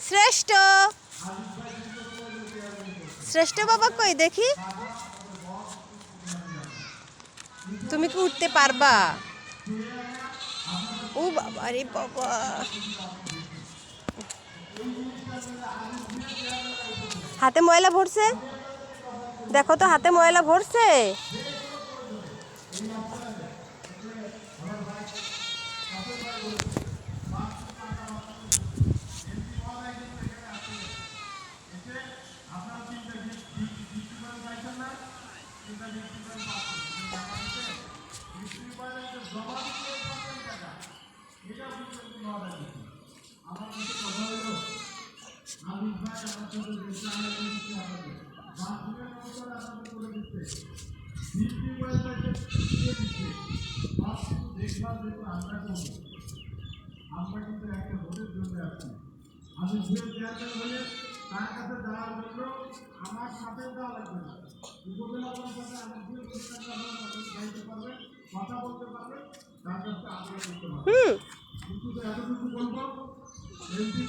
শ্রেষ্ঠ শ্রেষ্ঠ বাবা কই দেখি, তুমি কি উঠতে পারবা? ও বাবা রে বাবা, হাতে ময়লা ভরছে, দেখো তো হাতে ময়লা ভরছে। আমরা কিন্তু একটা ভোটের জন্য আছি। আমি ভোট চেয়ারম্যান হলে তার কাছে যাওয়ার জন্য আমার সাথে যাওয়া লাগবে না, উপজেলা পরিষদে আমি যে যাইতে পারবে, কথা বলতে পারবে, তার কাছে আগ্রহ করতে পারবে। কিন্তু এতটুকু বলবো, এমপি